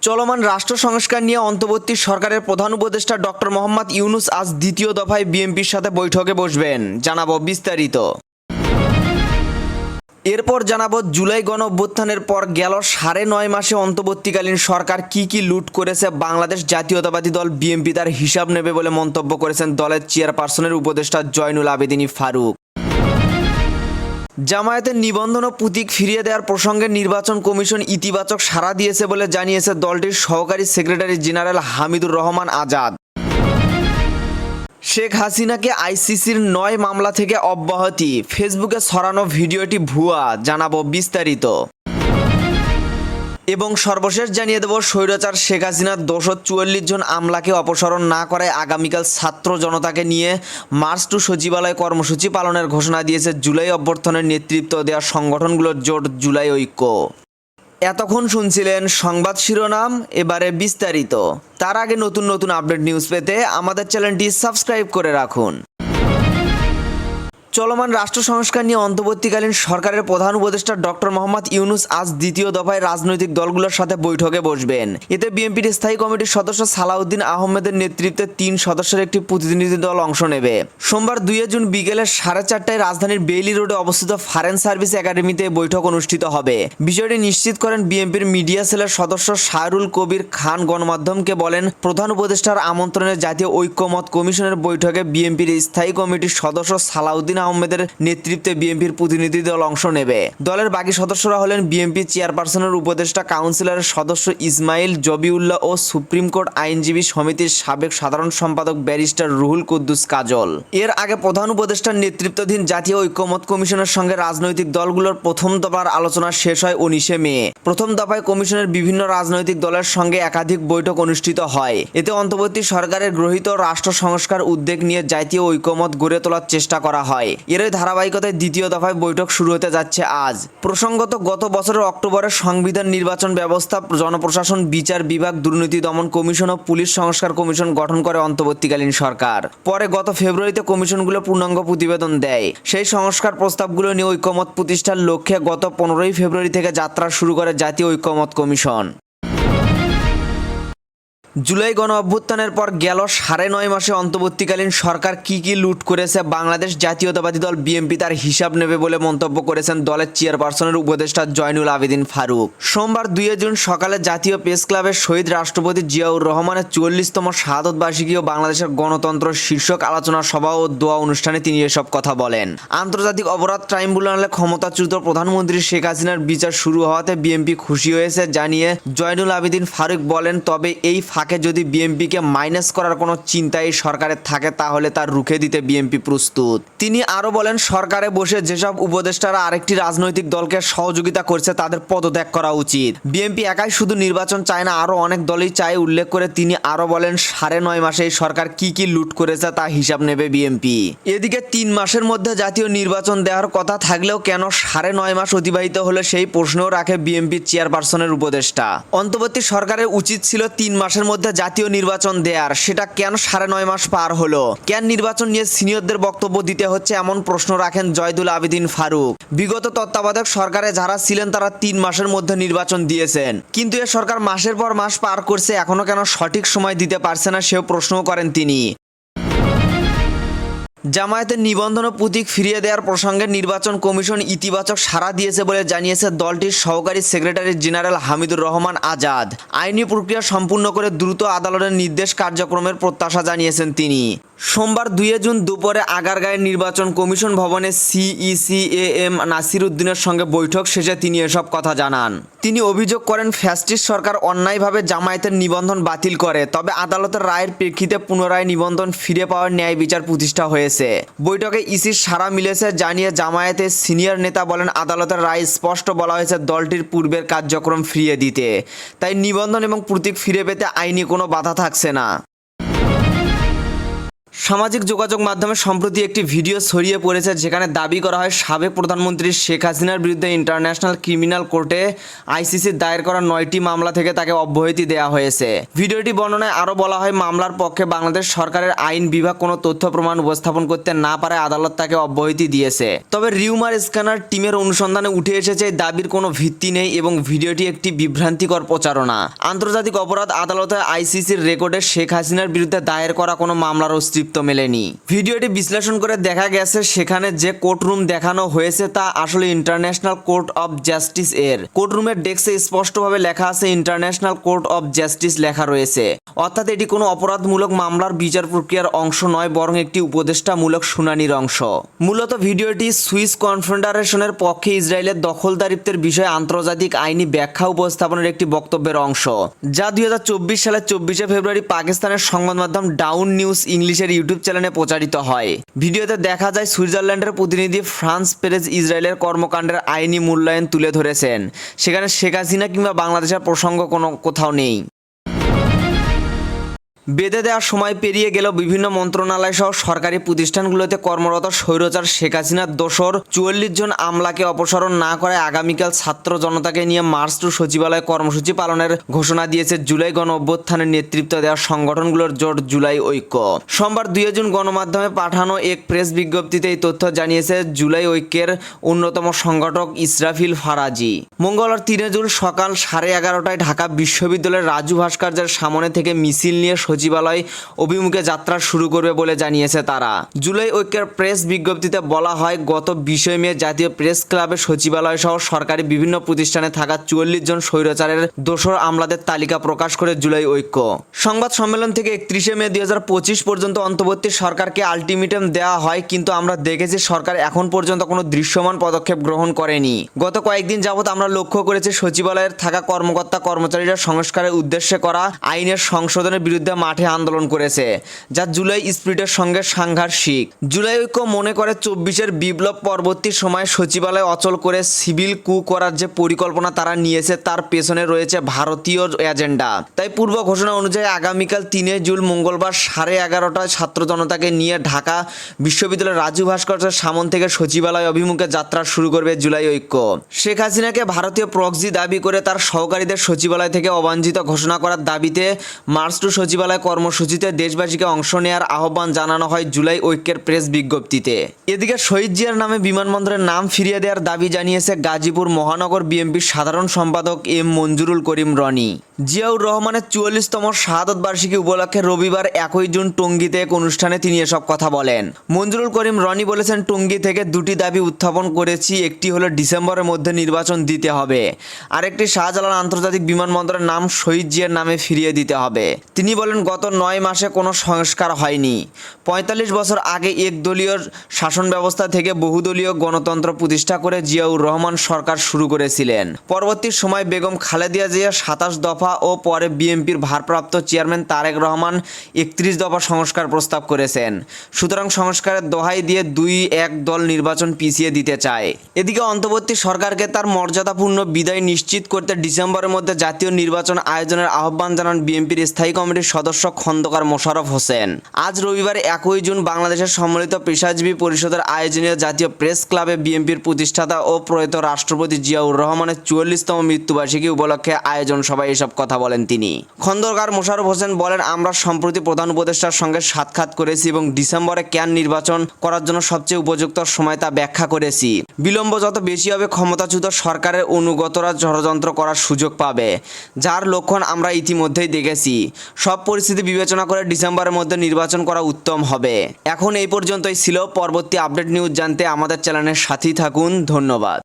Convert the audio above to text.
চলমান রাষ্ট্র সংস্কার নিয়ে অন্তর্বর্তী সরকারের প্রধান উপদেষ্টা ডক্টর মোহাম্মদ ইউনূস আজ দ্বিতীয় দফায় বিএনপির সাথে বৈঠকে বসবেন, জানাবো বিস্তারিত। এরপর জানাবো জুলাই গণঅভ্যুত্থানের পর গেল ৯.৫ মাসে অন্তর্বর্তীকালীন সরকার কি লুট করেছে বাংলাদেশ জাতীয়তাবাদী দল বিএনপি তার হিসাব নেবে বলে মন্তব্য করেছেন দলের চেয়ারপারসনের উপদেষ্টা জয়নুল আবেদিন ফারুক। জামায়াতের নিবন্ধন ও প্রতীক ফিরিয়ে দেওয়ার প্রসঙ্গে নির্বাচন কমিশন ইতিবাচক সাড়া দিয়েছে বলে জানিয়েছে দলটির সহকারী সেক্রেটারি জেনারেল হামিদুর রহমান আজাদ। শেখ হাসিনাকে আইসিসির ৯ মামলা থেকে অব্যাহতি, ফেসবুকে ছড়ানো ভিডিওটি ভুয়া, জানাবো বিস্তারিত। এবং সর্বশেষ জানিয়ে দেব স্বৈরাচার শেখ হাসিনার ২৪৪ জন আমলাকে অপসারণ না করায় আগামীকাল ছাত্র জনতাকে নিয়ে মার্চ টু সচিবালয় কর্মসূচি পালনের ঘোষণা দিয়েছে জুলাই অভ্যর্থনের নেতৃত্ব দেওয়া সংগঠনগুলোর জোট জুলাই ঐক্য। এতক্ষণ শুনছিলেন সংবাদ শিরোনাম, এবারে বিস্তারিত। তার আগে নতুন নতুন আপডেট নিউজ পেতে আমাদের চ্যানেলটি সাবস্ক্রাইব করে রাখুন। চলমান রাষ্ট্র সংস্কার নিয়ে অন্তর্বর্তীকালীন সরকারের প্রধান উপদেষ্টা ডক্টর মোহাম্মদ ইউনূস আজ দ্বিতীয় দফায় রাজনৈতিক দলগুলোর সাথে বৈঠকে বসবেন। এতে বিএনপির স্থায়ী কমিটির সদস্য সালাউদ্দিন আহমেদের নেতৃত্বে ৩ সদস্যের একটি প্রতিনিধি দল অংশ নেবে। সোমবার ২ জুন বিকেলে 4:30টায় রাজধানীর বেইলি রোডে অবস্থিত ফরেন সার্ভিস একাডেমিতে বৈঠক অনুষ্ঠিত হবে। বিষয়টি নিশ্চিত করেন বিএনপির মিডিয়া সেলের সদস্য শাহরুল কবির খান। গণমাধ্যমকে বলেন, প্রধান উপদেষ্টার আমন্ত্রণে জাতীয় ঐক্যমত কমিশনের বৈঠকে বিএনপির স্থায়ী কমিটির সদস্য সালাউদ্দিন আহমেদের নেতৃত্বে বিএনপির প্রতিনিধি দল অংশ নেবে। দলের বাকি সদস্যরা হলেন বিএনপি চেয়ারপারসনের উপদেষ্টা কাউন্সিলরের সদস্য ইসমাইল জবিউল্লাহ ও সুপ্রিম কোর্ট আইনজীবী সমিতির সাবেক সাধারণ সম্পাদক ব্যারিস্টার রুহুল কুদ্দুস কাজল। এর আগে প্রধান উপদেষ্টার নেতৃত্বাধীন জাতীয় ঐক্যমত কমিশনের সঙ্গে রাজনৈতিক দলগুলোর প্রথম দফার আলোচনা শেষ হয় 19 মে। প্রথম দফায় কমিশনের বিভিন্ন রাজনৈতিক দলের সঙ্গে একাধিক বৈঠক অনুষ্ঠিত হয়। এতে অন্তর্বর্তী সরকারের গৃহীত রাষ্ট্র সংস্কার উদ্যোগ নিয়ে জাতীয় ঐক্যমত গড়ে তোলার চেষ্টা করা হয়। এরই ধারাবাহিকতায় দ্বিতীয় দফায় বৈঠক শুরু হতে যাচ্ছে আজ। প্রসঙ্গত, গত বছরের অক্টোবরে সংবিধান, নির্বাচন ব্যবস্থা, জনপ্রশাসন, বিচার বিভাগ, দুর্নীতি দমন কমিশন ও পুলিশ সংস্কার কমিশন গঠন করে অন্তর্বর্তীকালীন সরকার। পরে গত ফেব্রুয়ারিতে কমিশনগুলো পূর্ণাঙ্গ প্রতিবেদন দেয়। সেই সংস্কার প্রস্তাবগুলো নিয়ে ঐক্যমত প্রতিষ্ঠার লক্ষ্যে গত 15ই ফেব্রুয়ারি থেকে যাত্রা শুরু করে জাতীয় ঐক্যমত কমিশন। জুলাই গণ অভ্যুত্থানের পর গেল ৯.৫ মাসে অন্তর্বর্তীকালীন সরকার কি লুট করেছে বাংলাদেশ জাতীয়তাবাদী দল বিএনপি তার হিসাব নেবে বলে মন্তব্য করেছেন দলের চেয়ারপারসনের উপদেষ্টা জয়নুল আবেদিন ফারুক। সোমবার ২ জুন সকালে জাতীয় প্রেস ক্লাবের শহীদ রাষ্ট্রপতি জিয়াউর রহমানের ৪৪তম শাহাদত বার্ষিকী ও বাংলাদেশের গণতন্ত্র শীর্ষক আলোচনা সভা ও দোয়া অনুষ্ঠানে তিনি এসব কথা বলেন। আন্তর্জাতিক অপরাধ ট্রাইব্যুনালে ক্ষমতাচ্যুত প্রধানমন্ত্রী শেখ হাসিনার বিচার শুরু হওয়াতে বিএনপি খুশি হয়েছে জানিয়ে জয়নুল আবেদিন ফারুক বলেন, তবে এই ফাঁকে যদি বিএনপিকে মাইনাস করার কোনো চিন্তাই সরকারের থাকে তাহলে তার রুখে দিতে বিএনপি প্রস্তুত। তিনি আরও বলেন, সরকারে বসে যেসব উপদেষ্টারা আরেকটি রাজনৈতিক দলকে সহযোগিতা করছে তাদের পদত্যাগ করা উচিত। বিএনপি একাই শুধু নির্বাচন চায় না, আরও অনেক দলই চায়। উল্লেখ করে তিনি আরও বলেন, ৯.৫ মাসে এই সরকার কি লুট করেছে তা হিসাব নেবে বিএনপি। এদিকে ৩ মাসের মধ্যে জাতীয় নির্বাচন দেওয়ার কথা থাকলেও কেন ৯.৫ মাস অতিবাহিত হলে সেই প্রশ্নও রাখে বিএনপির চেয়ারপারসনের উপদেষ্টা। অন্তর্বর্তী সরকারের উচিত ছিল ৩ মাসের মধ্যে জাতীয় নির্বাচন দেয়ার, সেটা কেন ৯.৫ মাস পার হলো? কেন নির্বাচন নিয়ে সিনিয়রদের বক্তব্য দিতে হচ্ছে, এমন প্রশ্ন রাখেন জয়নুল আবেদিন ফারুক। বিগত তত্ত্বাবধায়ক সরকারে যারা ছিলেন তারা ৩ মাসের মধ্যে নির্বাচন দিয়েছেন, কিন্তু এ সরকার মাসের পর মাস পার করছে, এখনো কেন সঠিক সময় দিতে পারছে না সেও প্রশ্ন করেন তিনি। জামায়াতের নিবন্ধন ও প্রতীক ফিরিয়ে দেওয়ার প্রসঙ্গে নির্বাচন কমিশন ইতিবাচক সাড়া দিয়েছে বলে জানিয়েছে দলটির সহকারী সেক্রেটারি জেনারেল হামিদুর রহমান আজাদ। আইনি প্রক্রিয়া সম্পূর্ণ করে দ্রুত আদালতের নির্দেশ কার্যক্রমের প্রত্যাশা জানিয়েছেন তিনি। সোমবার ২ জুন দুপুরে আগারগাঁয়ের নির্বাচন কমিশন ভবনে সিইসি-এম নাসির উদ্দিনের সঙ্গে বৈঠক শেষে তিনি এসব কথা জানান। তিনি অভিযোগ করেন, ফ্যাসিস্ট সরকার অন্যায়ভাবে জামায়াতের নিবন্ধন বাতিল করে, তবে আদালতের রায়ের প্রেক্ষিতে পুনরায় নিবন্ধন ফিরে পাওয়ার ন্যায় বিচার প্রতিষ্ঠা হয়েছে। বৈঠকে ইসির সাড়া মিলেছে জানিয়ে জামায়াতের সিনিয়র নেতা বলেন, আদালতের রায় স্পষ্ট বলা হয়েছে দলটির পূর্বের কার্যক্রম ফিরিয়ে দিতে, তাই নিবন্ধন এবং প্রতীক ফিরে পেতে আইনি কোনো বাধা থাকছে না। সামাজিক যোগাযোগ মাধ্যমে সম্প্রতি একটি ভিডিও ছড়িয়ে পড়েছে, যেখানে দাবি করা হয় সাবেক প্রধানমন্ত্রী শেখ হাসিনার বিরুদ্ধে ইন্টারন্যাশনাল ক্রিমিনাল কোর্টে আইসিসির দায়ের করা 9টি মামলা থেকে তাকে অব্যাহতি দেওয়া হয়েছে। ভিডিওটি বর্ণনায় আরও বলা হয়, মামলার পক্ষে বাংলাদেশ সরকারের আইন বিভাগ কোনো তথ্য প্রমাণ উপস্থাপন করতে না পারে আদালত তাকে অব্যাহতি দিয়েছে। তবে রিউমার স্ক্যানার টিমের অনুসন্ধানে উঠে এসেছে এই দাবির কোনো ভিত্তি নেই এবং ভিডিওটি একটি বিভ্রান্তিকর প্রচারণা। আন্তর্জাতিক অপরাধ আদালতে আইসিসির রেকর্ডে শেখ হাসিনার বিরুদ্ধে দায়ের করা কোনো মামলার অস্তিত্ব মেলেনি। ভিডিওটি বিশ্লেষণ করে দেখা গেছে সেখানে যে কোর্টরুম দেখানো হয়েছে তা আসলে ইন্টারন্যাশনাল কোর্ট অফ জাস্টিস এর। কোর্টরুমের ডেস্কে স্পষ্টভাবে লেখা আছে ইন্টারন্যাশনাল কোর্ট অফ জাস্টিস লেখা রয়েছে, অর্থাৎ এটি কোনো অপরাধমূলক মামলার বিচার প্রক্রিয়ার অংশ নয়, বরং একটি উপদেষ্টামূলক শুনানির অংশ। মূলত ভিডিওটি সুইস কনফেডারেশনের পক্ষে ইসরায়েলের দখলদারিত্বের বিষয়ে আন্তর্জাতিক আইনি ব্যাখ্যা উপস্থাপনের একটি বক্তব্যের অংশ, যা 2024 সালের 24শে ফেব্রুয়ারি পাকিস্তানের সংবাদ মাধ্যম ডাউন নিউজ ইংলিশের ইউটিউব চ্যানেলে প্রচারিত হয়। ভিডিওতে দেখা যায় সুইজারল্যান্ডের প্রতিনিধি ফ্রান্স পেরেজ ইসরায়েলের কর্মকাণ্ডের আইনি মূল্যায়ন তুলে ধরেছেন। সেখানে শেখ হাসিনা কিংবা বাংলাদেশের প্রসঙ্গ কোথাও নেই। বেঁধে দেওয়ার সময় পেরিয়ে গেলেও বিভিন্ন মন্ত্রণালয় সহ সরকারি প্রতিষ্ঠানগুলোতে কর্মরত স্বৈরাচার শেখ হাসিনার দোসর 44 জন আমলাকে অপসারণ না করে আগামীকাল ছাত্র জনতাকে নিয়ে মার্চ টু সচিবালয় কর্মসূচি পালনের ঘোষণা দিয়েছে জুলাই গণ অভ্যুত্থানের নেতৃত্ব দেওয়া সংগঠনগুলোর জোট জুলাই ঐক্য। সোমবার 2 জুন গণমাধ্যমে পাঠানো এক প্রেস বিজ্ঞপ্তিতে এই তথ্য জানিয়েছে জুলাই ঐক্যের অন্যতম সংগঠক ইসরাফিল ফারাজি। মঙ্গলবার 3 জুন সকাল 11:30টায় ঢাকা বিশ্ববিদ্যালয়ের রাজু ভাস্কর্যের সামনে থেকে মিছিল নিয়ে সচিবালয় অভিমুখে যাত্রা শুরু করবে বলে জানিয়েছে তারা। জুলাই ঐক্যের প্রেস বিজ্ঞপ্তিতে বলা হয়, গত 20 মে জাতীয় প্রেস ক্লাবে সচিবালয় সহ সরকারি বিভিন্ন প্রতিষ্ঠানে থাকা 44 জন স্বৈরাচারের দোসর আমলাদের তালিকা প্রকাশ করে জুলাই ঐক্য। সংবাদ সম্মেলন থেকে 31 মে 2025 পর্যন্ত অন্তর্বর্তী সরকারকে আলটিমেটাম দেওয়া হয়, কিন্তু আমরা দেখেছি সরকার এখন পর্যন্ত কোনো দৃশ্যমান পদক্ষেপ গ্রহণ করেনি। গত কয়েকদিন যাবৎ আমরা লক্ষ্য করেছি সচিবালয়ের থাকা কর্মকর্তা কর্মচারীরা সংস্কারের উদ্দেশ্যে করা আইনের সংশোধনের বিরুদ্ধে মাঠে আন্দোলন করেছে, যা জুলাই স্পিরিটের সঙ্গে সাংঘর্ষিক। জুলাই ঐক্য মনে করে 24-এর বিপ্লব পরবর্তী সময়ে সচিবালয় অচল করে সিভিল কু করার যে পরিকল্পনা তারা নিয়েছে তার পেছনে রয়েছে ভারতীয় এজেন্ডা। তাই পূর্ব ঘোষণা অনুযায়ী আগামীকাল 3 জুন মঙ্গলবার 11:30টায় ছাত্র জনতাকে নিয়ে ঢাকা বিশ্ববিদ্যালয়ের রাজু ভাস্কর্যের সামনে থেকে সচিবালয় অভিমুখে যাত্রা শুরু করবে জুলাই ঐক্য। শেখ হাসিনাকে ভারতীয় প্রক্সি দাবি করে তার সহকারীদের সচিবালয় থেকে অবাঞ্ছিত ঘোষণা করার দাবিতে মার্চ টু সচিবালয় কর্মসূচিতে দেশবাসীকে অংশ নেওয়ার আহ্বান জানানো হয় জুলাই ঐক্যের প্রেস বিজ্ঞপ্তিতে। এদিকে শহীদ জিয়ার নামে বিমানবন্দরের নাম ফিরিয়ে দেওয়ার দাবি জানিয়েছে গাজীপুর মহানগর বিএনপির সাধারণ সম্পাদক এম মঞ্জুরুল করিম রনি। জিয়াউর রহমানের 44তম শাহাদত বার্ষিকী উপলক্ষে রবিবার 1 জুন টঙ্গীতে এক অনুষ্ঠানে তিনি এসব কথা বলেন। মঞ্জুরুল করিম রনি বলেছেন, টঙ্গী থেকে 2টি দাবি উত্থাপন করেছি, একটি হলো ডিসেম্বরের মধ্যে নির্বাচন দিতে হবে, আরেকটি শাহজালাল আন্তর্জাতিক বিমানবন্দরের নাম শহীদ জিয়ার নামে ফিরিয়ে দিতে হবে। তিনি বলেন, গত 9 মাসে কোনো সংস্কার হয়নি। 45 বছর আগে একদলীয় শাসন ব্যবস্থা থেকে বহুদলীয় গণতন্ত্র প্রতিষ্ঠা করে জিয়াউর রহমান সরকার শুরু করেছিলেন। পরবর্তী সময় বেগম খালেদা জিয়া 27 দফা ও পরে বিএনপির ভারপ্রাপ্ত চেয়ারম্যান তারেক রহমান 31 দফা সংস্কার প্রস্তাব করেছেন। সুতরাং সংস্কারের দোহাই দিয়ে 2-1 দল নির্বাচন পিছিয়ে দিতে চায়। এদিকে অন্তর্বর্তী সরকারকে তার মর্যাদাপূর্ণ বিদায় নিশ্চিত করতে ডিসেম্বরের মধ্যে জাতীয় নির্বাচন আয়োজনের আহ্বান জানান বিএনপির স্থায়ী কমিটির সদস্য খন্দকার মোশাররফ হোসেন। আজ রবিবার 1 জুন বাংলাদেশের সম্মিলিত পেশাজীবী পরিষদের আয়োজনীয় জাতীয় প্রেস ক্লাবে বিএনপির প্রতিষ্ঠাতা ও প্রয়াত রাষ্ট্রপতি জিয়াউর রহমানের 44তম মৃত্যুবার্ষিকী উপলক্ষে আয়োজন সভায় এসব কথা বলেন তিনি। খন্দকার মোশাররফ হোসেন বলেন, আমরা সম্প্রতি প্রধান উপদেষ্টার সঙ্গে সাক্ষাৎ করেছি এবং ডিসেম্বরে কেন নির্বাচন করার জন্য সবচেয়ে উপযুক্ত সময় তা ব্যাখ্যা করেছি। বিলম্ব যত বেশি হবে ক্ষমতাচ্যুত সরকারের অনুগতরা ষড়যন্ত্র করার সুযোগ পাবে, যার লক্ষণ আমরা ইতিমধ্যেই দেখেছি। সব পরিস্থিতি বিবেচনা করে ডিসেম্বরের মধ্যে নির্বাচন করা উত্তম হবে। এখন এই পর্যন্তই ছিল। পরবর্তী আপডেট নিউজ জানতে আমাদের চ্যানেলের সাথেই থাকুন। ধন্যবাদ।